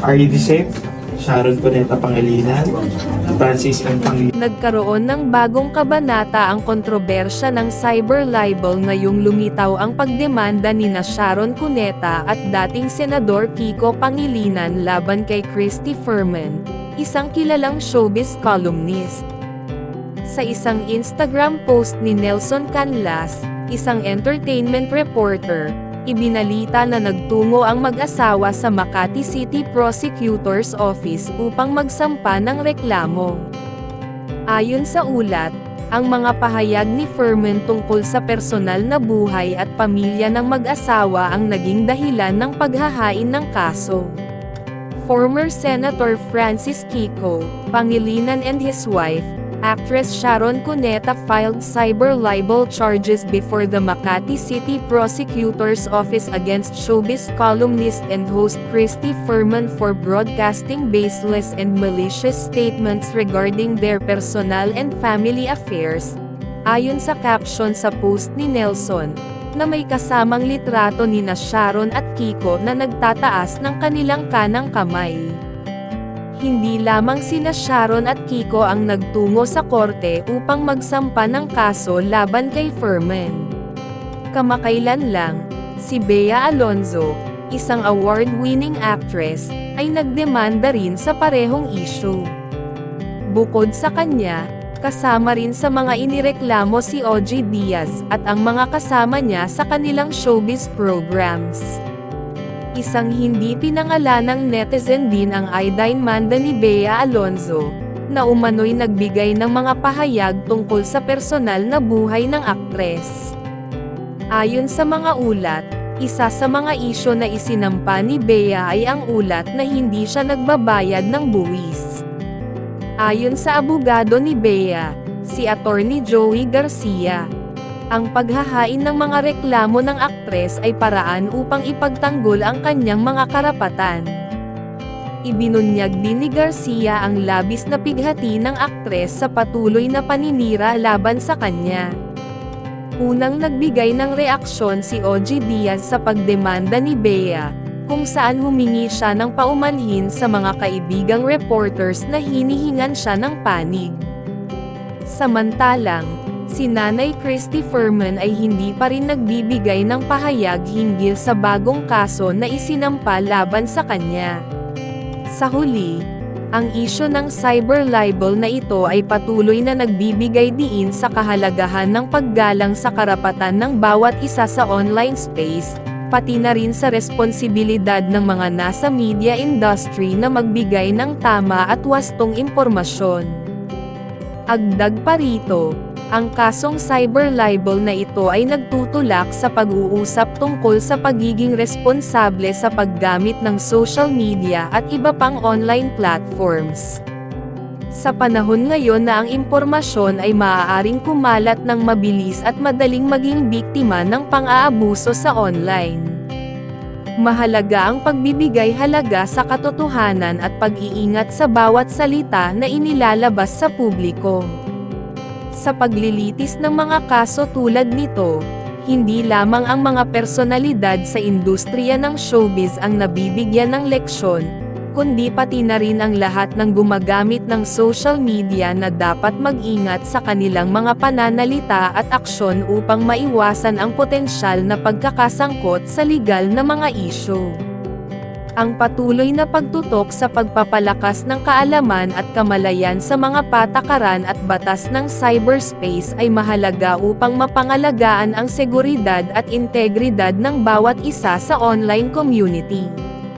RDCEP, Sharon Cuneta Pangilinan, Francis M. Pangilinan. Nagkaroon ng bagong kabanata ang kontrobersya ng cyber libel ngayong lumitaw ang pagdemanda nina Sharon Cuneta at dating Senador Kiko Pangilinan laban kay Christy Fermin, isang kilalang showbiz columnist. Sa isang Instagram post ni Nelson Canlas, isang entertainment reporter, ibinalita na nagtungo ang mag-asawa sa Makati City Prosecutor's Office upang magsampa ng reklamo. Ayon sa ulat, ang mga pahayag ni Fermin tungkol sa personal na buhay at pamilya ng mag-asawa ang naging dahilan ng paghahain ng kaso. Former Senator Francis Kiko Pangilinan and his wife, actress Sharon Cuneta filed cyber libel charges before the Makati City Prosecutor's Office against showbiz columnist and host Christy Fermin for broadcasting baseless and malicious statements regarding their personal and family affairs. Ayon sa caption sa post ni Nelson, na may kasamang litrato nina Sharon at Kiko na nagtataas ng kanilang kanang kamay. Hindi lamang sina Sharon at Kiko ang nagtungo sa korte upang magsampa ng kaso laban kay Fermin. Kamakailan lang, si Bea Alonzo, isang award-winning actress, ay nagdemanda rin sa parehong issue. Bukod sa kanya, kasama rin sa mga inireklamo si OG Diaz at ang mga kasama niya sa kanilang showbiz programs. Isang hindi pinangalanang netizen din ang idinmanda ni Bea Alonzo, na umano'y nagbigay ng mga pahayag tungkol sa personal na buhay ng aktres. Ayon sa mga ulat, isa sa mga isyu na isinampa ni Bea ay ang ulat na hindi siya nagbabayad ng buwis. Ayon sa abogado ni Bea, si Attorney Joey Garcia, ang paghahain ng mga reklamo ng aktres ay paraan upang ipagtanggol ang kanyang mga karapatan. Ibinunyag din ni Garcia ang labis na pighati ng aktres sa patuloy na paninira laban sa kanya. Unang nagbigay ng reaksyon si OG Diaz sa pagdemanda ni Bea, kung saan humingi siya ng paumanhin sa mga kaibigang reporters na hinihingan siya ng panig. Samantalang, si Nanay Christy Fermin ay hindi pa rin nagbibigay ng pahayag hinggil sa bagong kaso na isinampa laban sa kanya. Sa huli, ang isyu ng cyber libel na ito ay patuloy na nagbibigay diin sa kahalagahan ng paggalang sa karapatan ng bawat isa sa online space, pati na rin sa responsibilidad ng mga nasa media industry na magbigay ng tama at wastong impormasyon. Agdag pa rito, ang kasong cyber libel na ito ay nagtutulak sa pag-uusap tungkol sa pagiging responsable sa paggamit ng social media at iba pang online platforms. Sa panahon ngayon na ang impormasyon ay maaaring kumalat ng mabilis at madaling maging biktima ng pang-aabuso sa online. Mahalaga ang pagbibigay halaga sa katotohanan at pag-iingat sa bawat salita na inilalabas sa publiko. Sa paglilitis ng mga kaso tulad nito, hindi lamang ang mga personalidad sa industriya ng showbiz ang nabibigyan ng leksyon, kundi pati na rin ang lahat ng gumagamit ng social media na dapat mag-ingat sa kanilang mga pananalita at aksyon upang maiwasan ang potensyal na pagkakasangkot sa legal na mga isyu. Ang patuloy na pagtutok sa pagpapalakas ng kaalaman at kamalayan sa mga patakaran at batas ng cyberspace ay mahalaga upang mapangalagaan ang seguridad at integridad ng bawat isa sa online community.